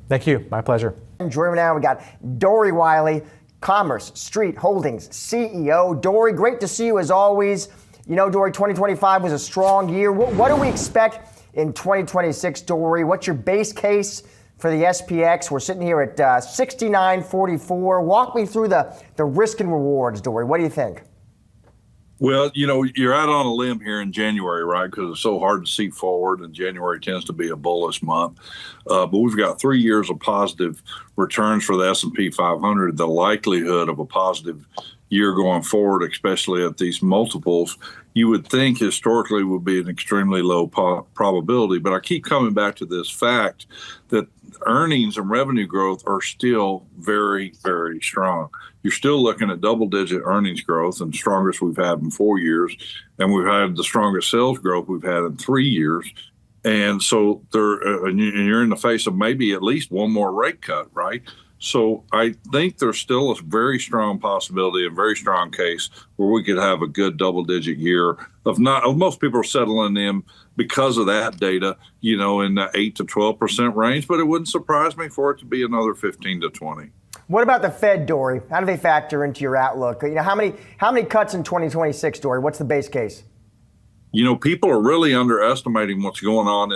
Thank you. My pleasure. Joining me now, we got Dory Wiley, Commerce Street Holdings CEO. Dory, great to see you as always. You know, Dory, 2025 was a strong year. What do we expect in 2026, Dory? What's your base case for the SPX? We're sitting here at 69.44. Walk me through the risk and rewards, Dory. What do you think? Well, you know, you're out on a limb here in January, right? Because it's so hard to see forward, and January tends to be a bullish month. But we've got 3 years of positive returns for the S&P 500. The likelihood of a positive year going forward, especially at these multiples, you would think historically would be an extremely low probability. But I keep coming back to this fact that earnings and revenue growth are still very, very strong. You're still looking at double-digit earnings growth, and strongest we've had in 4 years, and we've had the strongest sales growth we've had in 3 years. And so you're in the face of maybe at least one more rate cut, right? So I think there's still a very strong possibility, a very strong case where we could have a good double-digit year. Most people are settling in because of that data, you know, in the 8 to 12% range, but it wouldn't surprise me for it to be another 15 to 20. What about the Fed, Dory? How do they factor into your outlook? You know, how many cuts in 2026, Dory? What's the base case? You know, people are really underestimating what's going on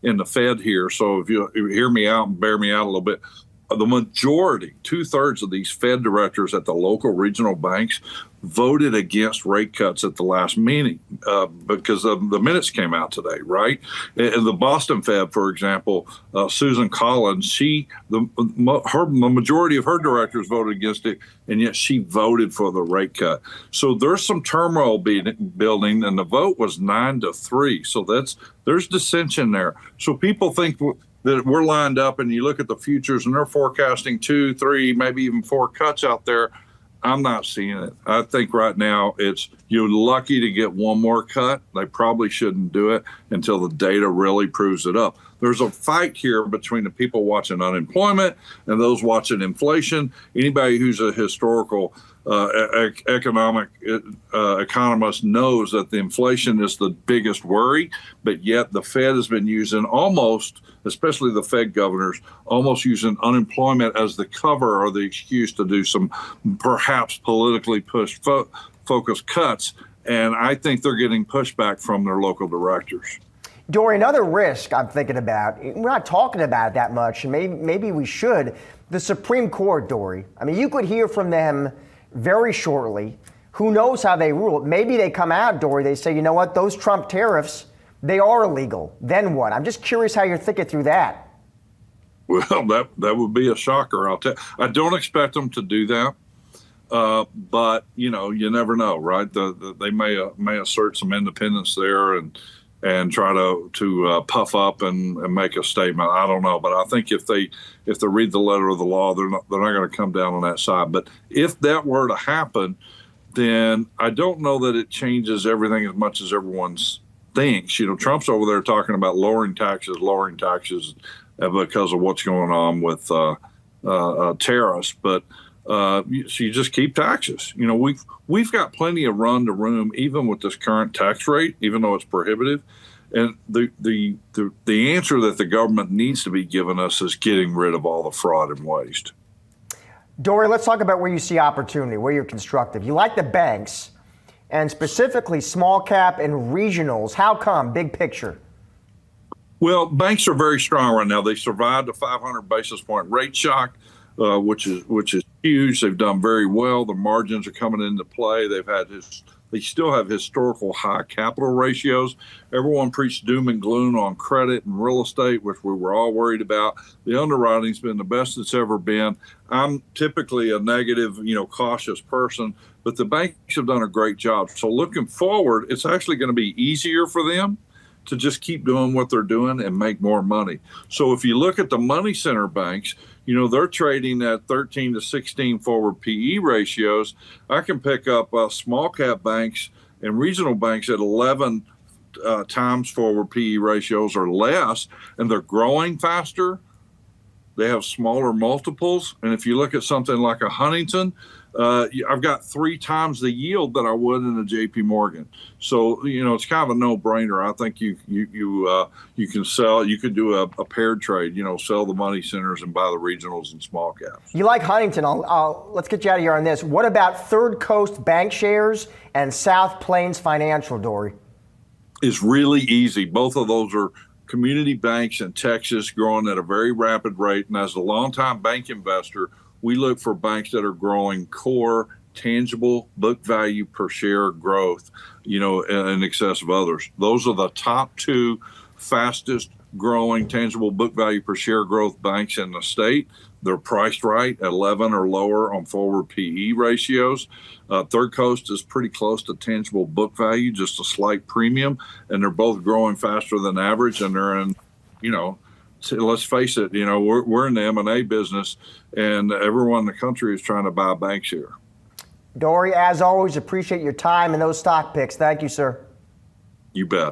in the Fed here. So if you hear me out and bear me out a little bit, the majority, 2/3 of these Fed directors at the local regional banks voted against rate cuts at the last meeting because the minutes came out today, right? And the Boston Fed, for example, Susan Collins, the majority of her directors voted against it, and yet she voted for the rate cut. So there's some turmoil building, and the vote was 9-3. So there's dissension there. So people think that we're lined up, and you look at the futures and they're forecasting 2, 3, maybe even 4 cuts out there. I'm not seeing it. I think right now you're lucky to get one more cut. They probably shouldn't do it until the data really proves it up. There's a fight here between the people watching unemployment and those watching inflation. Anybody who's a historical economic economist knows that the inflation is the biggest worry, but yet the Fed has been using especially the Fed governors, almost using unemployment as the cover or the excuse to do some perhaps politically pushed focused cuts. And I think they're getting pushback from their local directors. Dory, another risk I'm thinking about, we're not talking about it that much, and maybe we should, the Supreme Court, Dory. I mean, you could hear from them very shortly. Who knows how they rule? Maybe they come out, Dory, they say, you know what, those Trump tariffs, they are illegal. Then what? I'm just curious how you're thinking through that. Well, that would be a shocker. I don't expect them to do that. But, you know, you never know, right? They may assert some independence there and try to puff up and make a statement. I don't know, but I think if they read the letter of the law, they're not going to come down on that side. But if that were to happen, then I don't know that it changes everything as much as everyone thinks. You know, Trump's over there talking about lowering taxes because of what's going on with tariffs, but so you just keep taxes. You know, we've got plenty of run to room, even with this current tax rate, even though it's prohibitive. And the answer that the government needs to be giving us is getting rid of all the fraud and waste. Dory, let's talk about where you see opportunity, where you're constructive. You like the banks, and specifically small cap and regionals. How come? Big picture. Well, banks are very strong right now. They survived a 500 basis point rate shock, which is huge. They've done very well. The margins are coming into play. They still have historical high capital ratios. Everyone preached doom and gloom on credit and real estate, which we were all worried about. The underwriting's been the best it's ever been. I'm typically a negative, cautious person, but the banks have done a great job. So looking forward, it's actually going to be easier for them to just keep doing what they're doing and make more money. So if you look at the money center banks, they're trading at 13 to 16 forward PE ratios. I can pick up small cap banks and regional banks at 11 times forward PE ratios or less, and they're growing faster. They have smaller multiples. And if you look at something like a Huntington, I've got 3 times the yield that I would in a JP Morgan. So, it's kind of a no brainer. I think you can sell, you could do a paired trade, sell the money centers and buy the regionals and small caps. You like Huntington. Let's get you out of here on this. What about Third Coast Bank Shares and South Plains Financial, Dory? It's really easy. Both of those are community banks in Texas growing at a very rapid rate. And as a longtime bank investor, we look for banks that are growing core, tangible book value per share growth, in excess of others. Those are the top 2 fastest growing tangible book value per share growth banks in the state. They're priced right at 11 or lower on forward PE ratios. Third Coast is pretty close to tangible book value, just a slight premium, and they're both growing faster than average. And they're in, let's face it, we're in the M&A business, and everyone in the country is trying to buy a bank share. Dory, as always, appreciate your time and those stock picks. Thank you, sir. You bet.